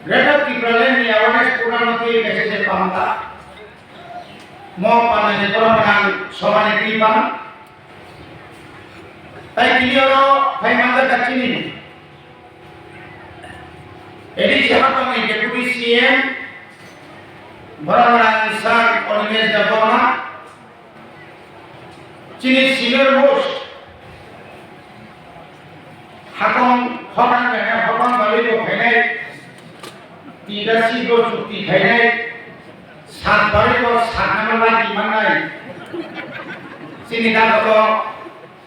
Greater Tipraland ni awareness program nanti message pamta. Mau panai program somani kripa. Tapi kilioro hai manda kacini. Ini siapa kami Deputy CM Bangladeshi Saka Organized Debbarma. Cini senior most. Hakam balik ko khenai. Tidak sido cuti khenai. Saat balik ko saat nama lagi manai. Sini dah ko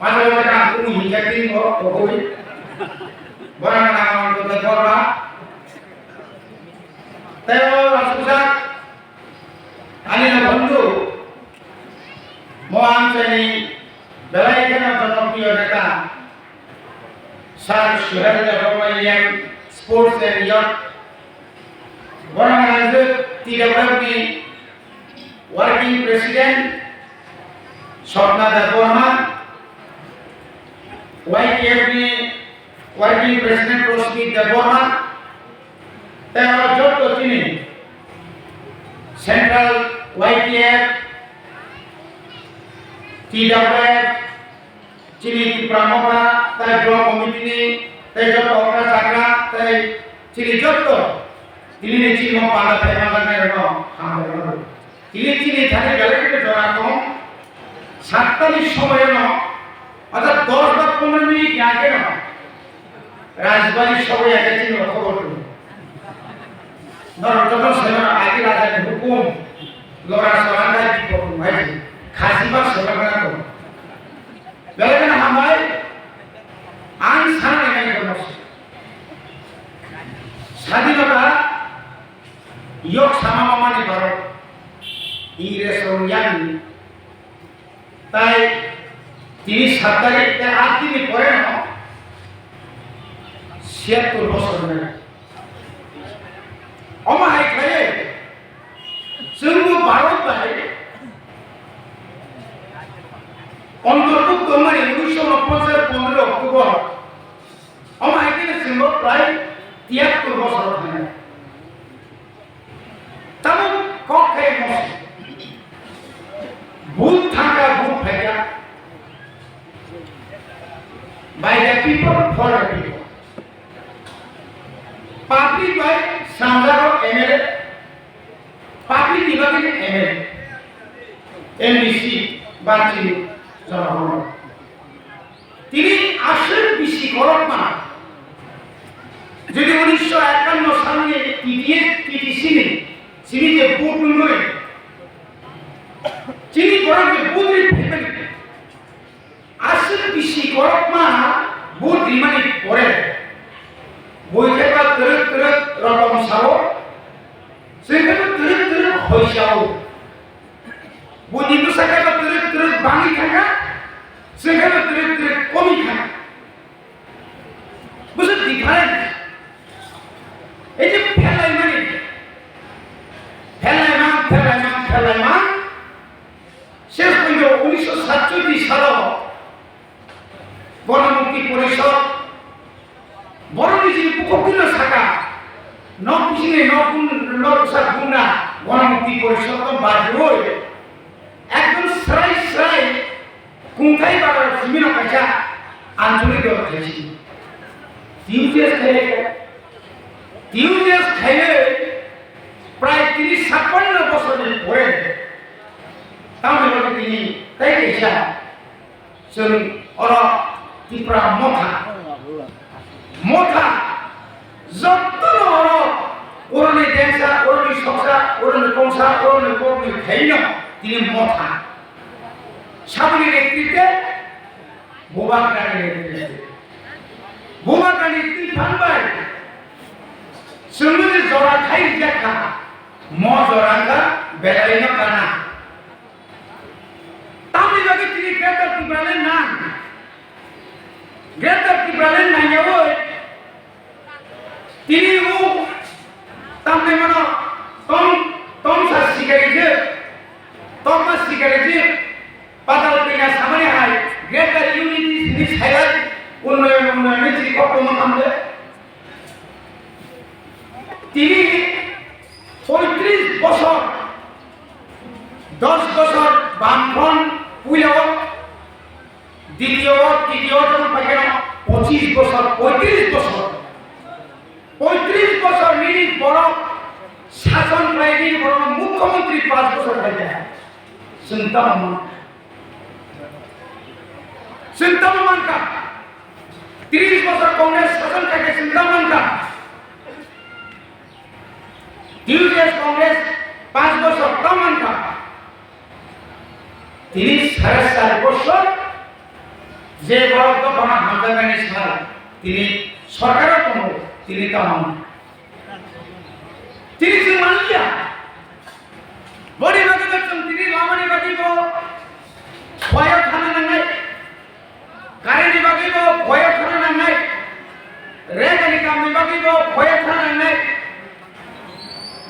macam aku menghijauin ko Kwrwi. Barang nama ko Debbarma. Teo susah. Alina bantu. Mau amcani belai kena berkompio data. Saat syuhada Debbarma yang sports and yacht. Orang lanjut tidak berani working president Saka Debbarma, YTF ni working president Kwrwi Debbarma, teror jodoh ini central YTF tidak boleh ciri Tipraland, tapi dua komite ini, tapi jodoh orang Saka, tapi ciri jodoh. Ini ciri mau pada tema mereka, ini tadi balik ke orang Saka ni semua ada 10-15 menit yang kena. Rajbari semua yang kecil orang tu. Normal semua akhir ada hukum, lora seorang lagi hukum lagi. Khasibah seorang tu. Balik ke hambai, ansana yang kena. Sadi bapa. Yok sama mama ni baru ire sonyan tai tini sadari te arti ni kore no siap tu bosor na oma hai khaye semua baru bai অন্তর্ভুক্ত মানে 1990 October oma hai kene semua প্রায় 73 বছর হয় তাও কক্ষে বসে ভূত থাকা ভূত ফেরা by the people for the people public by Samdaro MLA public dibagian MLA MBC বাঁচি জনগণ তিনি আসল বেশি গরম না যদি 1951 সালে TTC Sini je buat dulu. Sini korang je buat ni. Asal bisi korang mah buat di mana korang. Buat kita terus rakam sawo. Sekarang terus hoi sawo. Buat itu sekarang terus bangi kanga. Sekarang terus komi kanga. Bukan different. Itu pelai mana? Tipraland শেষ পর্যন্ত 1947 সালে গণমুক্তি পরিষদ বড়নিজির উপকূল শাখা নকুশিনে নকুশা গুন্ডা গণমুক্তি পরিষদ বাজরোই একদম সরাই কুঙ্কাই বাবার বিভিন্ন কাজা আঞ্চলিক হয়েছে টিউজেস খাইলে প্রায় 30-56 বছরের পরে তাহলে তিনি তাই এসা जों orang Tipraland motha jotto orang desa orang soksa orang kongsa orang Kwrwi khaino tini motha sabuni netrite bobakani Tipraland sungguh jora khai jakha mo joranga belaino kana tapi bagi tini Greater Tipraland na Greater Tipraland na nyawo tini u tamne mano Tomusa Sikarini patal pina samane hai Greater Unity this highlight unnoyon ni tini kokko makamde tini চিন্তা মানকা 30 বছর কংগ্রেস শাসন থেকে চিন্তা মানকা টিউএস কংগ্রেস 5 বছর তামানকা তিনি 4.5 বছর যে বরাদ্দ পানা হামদানি সাল তিনি সরকারের কোনো তিনি তামান তিনি মানলিয়া বড়ি বাগিব তিনি লামানি বাগিব ভয় থানা নাঙ্গাই কারেন্ট বাগিব ভয় থানা নাঙ্গাই রেগানি কামনি বাগিব ভয় থানা নাঙ্গাই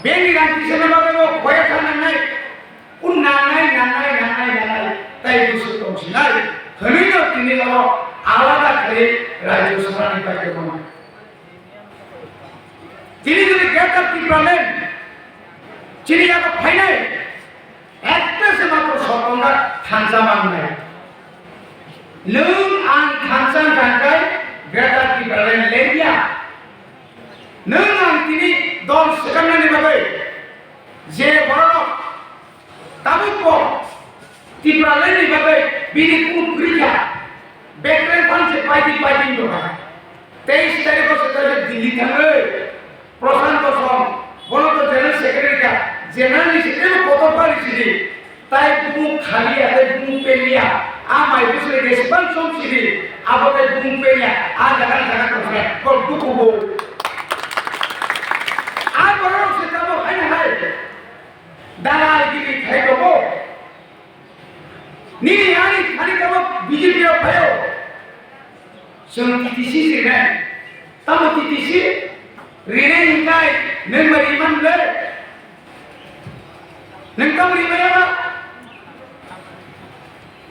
বেনি রান্তি সেনা বাগিব ভয় থানা নাঙ্গাই উন নাঙ্গাই তাই বুঝতে পারছি না হলিও তিনি আলাদা করে রাজ্য সভানি পাইতে পারেন তিনি যদি গ্রেটার টিপ্রাল্যান্ড চিড়িয়াকে ফাইনাল একটা সে মাত্র সরকার থানসা মানবে নং আন থানসা জায়গায় গ্রেটার টিপ্রাল্যান্ড লেগিয়া নং আন তিনি দল সেখানে ভাবে যে বড় তাবুক টিপ্রাল্যান্ড ভাবে বিনি কুকরিয়া বেকরেন ফানসে পাইটিং দোকা 23 তারিখ সেটা দিল্লি থাকে প্রশান্ত সম বলত জেনারেল সেক্রেটারি জেনারেল সেক্রেটারি কত পারিছি তাই বুক খালি আছে বুক পেলিয়া আমাই বুঝলে রেসপন্সন ছিল আবতে বুক পেলিয়া আ জায়গা করে কল দুকুবো আর বড় সেটা হাই দালাল গিরি খাই দেবো নিনি আনি খালি দেবো বিজেপি ভাইও সংকিতিসি রে তামতিসি রিনে ইনকাই নেমরি মানলে নেমতাম রিমেয়া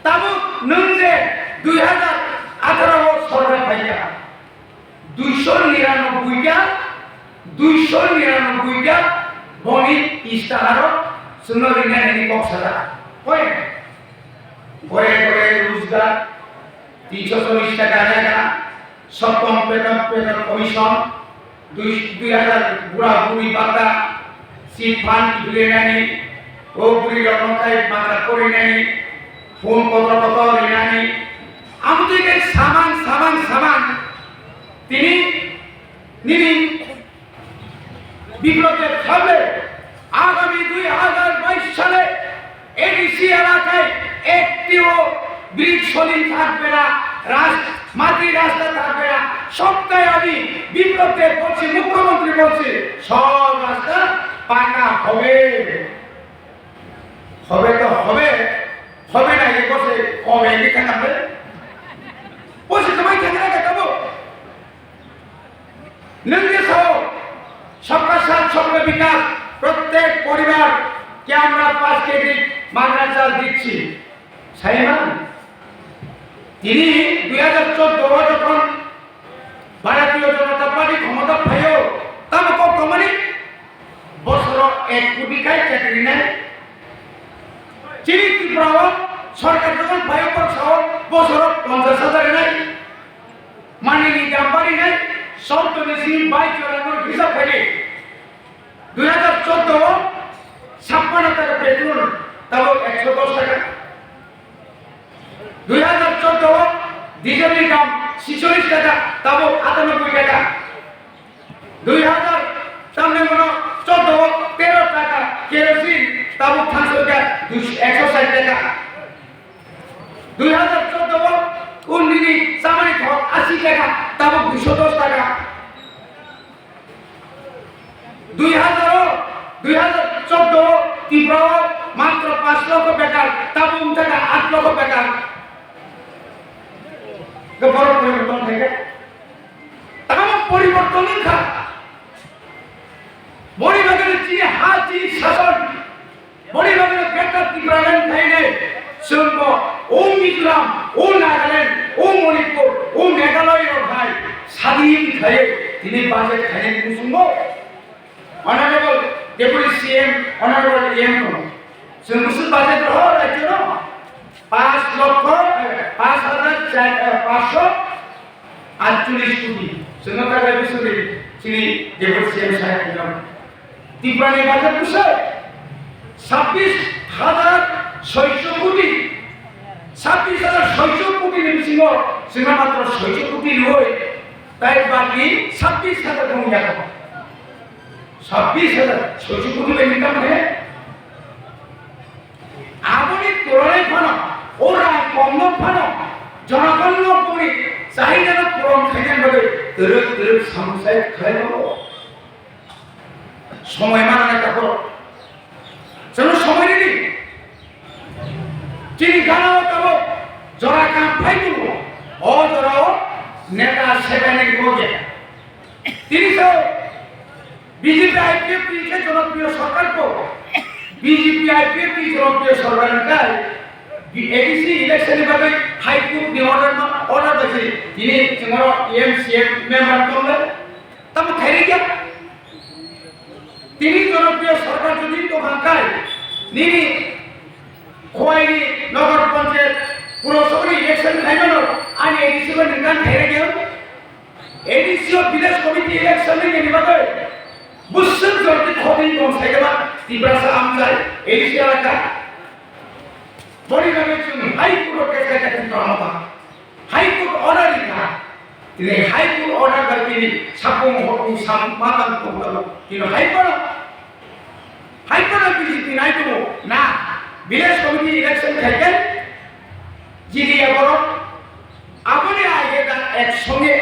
তাবু নংজে 2018 সরকার পাইয়া 299 টা বনি ইস্তাহার সুনরিনা নেনি বক্সরা কই গরে রোজগার 340 টাকা জায়গা সপ্তম বেতন কমিশন 2000 বুড়া বুড়ি বাতা সিট ফান্ড ধুয়ে নেনি ও বুড়ি রকমটাই মাত্রা করে নেনি ফোন কত নেনি আমাদেরকে সামান তিনি নিনি বিপ্লবের ফলে আগামী 2022 সালে এডিসি এলাকায় একটিও ব্রিজ সলিং থাকবে না মাটির রাস্তা থাকবে না সপ্তাহে আমি বিপ্লবের বলছি মুখ্যমন্ত্রী বলছি সব রাস্তা পাকা হবে তো হবে না এই বসে কবে কি থাকবে বসে তোমায় থাকে না দেখাবো নন্দী সহ সবকা সাথ সবকা বিকাশ প্রত্যেক পরিবার কে আমরা 5 কেজি মাগনা চাল দিচ্ছি সাইমান তিনি 2014 যখন ভারতীয় জনতা পার্টি ক্ষমতা পাইও তার কমানি বছর 1 কোটি খাই চাকরি নেয় চিনি ত্রিপুরা সরকার যখন পাইও বছর 50,000 নেয় মানিনি জাম্পারি নেয় 22 হিসাব থাকে 2014 56 টাকা পেট্রোল তাও 110 টাকা 2014 ডিজেলের দাম 46 টাকা তাও 98 টাকা 2000 সামনে মনে 13 টাকা কেরোসিন তাও 500 টাকা 160 টাকা 2014 কোন দিনই সামানি 80 টাকা তাও 210 টাকা 2014 ত্রিপুরা মাত্র 5 লক্ষ বেকার তাও টাকা 8 লক্ষ বেকার বড় পরিবর্তন থেকে তাম পরিবর্তন খা বড়ি বাগের চিনি হাতি শাসন বড়ি বাগের বেকার ত্রিপুরাল্যান্ড খাইলে শুনব ও মিজোরাম ও নাগাল্যান্ড ও মণিপুর ও মেঘালয়ের ভাই স্বাধীন খাইয়ে তিনি বাজেট খাইয়ে কিন্তু শুনবো honourable deputy CM honourable M শুনবো বাজেট রহ রাজ্য 5,548 কোটি সুন্দর বিষয়ে তিনি ডেপুটি সিএম সাহেব ত্রিপুরা নির্বাচন বিষয় 26,000 600 কোটি 26,600 কোটি নিবিসিং সিংহ মাত্র 600 কোটি রয় তাই বাকি 26,000 কমে যাবে 26,600 কোটি ইনকাম है আপনি তুলনায় ফানো ওরা কম ফানো জনগণ করি চাহিদা পূরণ থাকেন বলে তরুপ সমস্যায় খাইল সময় মানানো তারপর চলো সময় দিদি চিনি গানাও তবে জরা কাম ফাই দিব ও জরাও নেতা সেখানে গিয়ে তিনি তো বিজেপি আইপিএফ কে জনপ্রিয় সরকার কো বিজেপি আইপিএফ की জনপ্রিয় সরকার কাল एडीसी इलेक्शन भाবে हाईकोर्ट नि ऑर्डर बचे তিনি তোমার এমসিএম মেম্বার করলে তব থেরে গিয়া তিনি জনপ্রিয় সরকার যদি তো ভাঙায় নিনি খোয়াইনি নগর পঞ্চায়েত পুরসভা ইলেকশন খাইবানো আর এডিসি को নিকান থেরে গিয়া एडीसी विलेज कमिटी इलेक्शन में निभाবে बुस्सर जल्दी खोदिन को साइडमा तिब्रासा आमजाय एडीसी एलाका बड़ी लगे हाई कोर्ट के कहते हैं हाईकोर्ट ऑर्डर लिखा इन्हें हाईकोर्ट ऑर्डर करके सापों होती समाधान को करो इन्हें हाईकोर्ट बीजेपी नहीं तो ना विलेज कमिटी इलेक्शन खेलते जीडी एबरो आपने आगे का एक संगे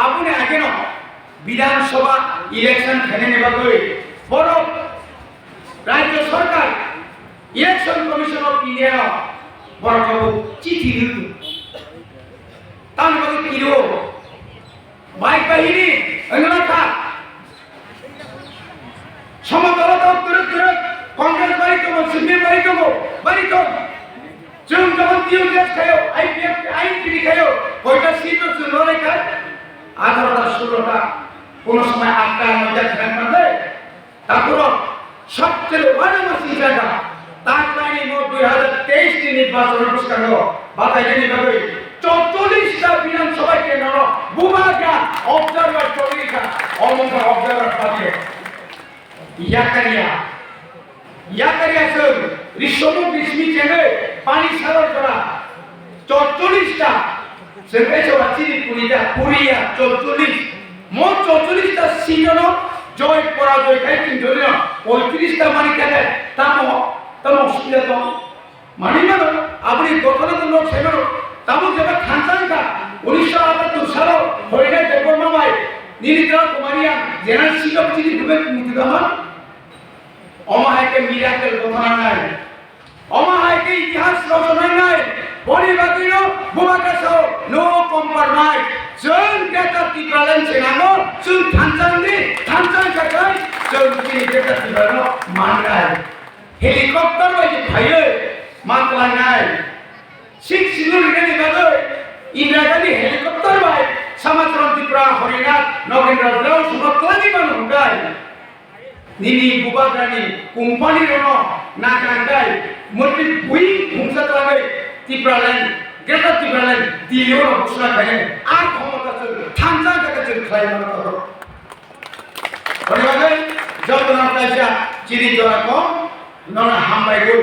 आपने आगे ना विधानसभा इलेक्शन खेलने बाकी बड़ो राज्य सरकार इलेक्शन कमिशन ऑफ इंडिया बरकबो चिठी दिलु तान बगे किरो बाइक बाहिनी अंगलाखा समदलता तुरत कांग्रेस बारी तो जों जबन टीएमएस खायो आईपीएफ आईपीडी खायो কয়টা সিট ছিল রেখা 18টা 16টা কোন সময় 8টা 9টা খেলা করে তারপর সবচেয়ে বারমাসি জায়গা তাকলাইনি 2023 টি নির্বাচন অনুষ্ঠান বাতাইনি ভাবে 44টা বিধানসভা কেন্দ্র বুমাগা অবজারভার kwrwikha অমঙ্গ অবজারভার পাবে ইয়াকারিয়া সর রিসোমো বিস্মি চেনে পানি সাগর করা 44টা সেবেছো আছিনি পুরিয়া 44 মোট 44টা সিজন জয় পরাজয় খাই তিন ধরিয়া 35টা মানি কেনে তামো অসুবিধা তো মানি না আপনি গঠন তো লোক সেবেরো তামো যেটা খানসানকা 1978 সাল হইলে দেববর্মা ভাই নীলিতা কুমারিয়া জেনারেল সিকপ চিনি দুবে মুক্তিদামা অমাহাইকে মিরাকেল ঘটনা নাই অমাহাইকে ইতিহাস রচনা নাই পরিবাদিনো বুমাকাসো নো কম্প্রমাইজ जों डेटा टिप्रालेन्ड सेनांगो जों थानसां काकाय जों दिनै डेटा टिप्रालेन्ड माननाय हेलिकप्टर बायदि फायो मानलांनाय सिक्स सिलुरिनि बागै इंदिरा गांधी हेलिकप्टर बाय समाचरन त्रिपुरा हरिनाथ नगेन्द्र द्राव सुमक्लानि मानहुंगाय निनि बुबाग्रानि कम्पानि रनो नागांगाय मोनबे बुइ खुंसातलाङै टिप्रालेन्ड गेटा टिप्रालेन्ड दिल्लीयाव घोषणा खायो आ क्षमताजों थामजा जायगाजों खालामनो हागौ ओरैबायदि जगन्नाथाया चिनि जराखौ नन हामबायगौ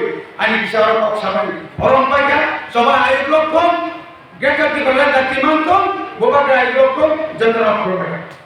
आनि बिसाराव साबाय अरंबायगा सभा आयोगखौ गेटा टिप्रालेन्ड दातिमानखौ बुबाग्रा आयोगखौ जगन्नाथ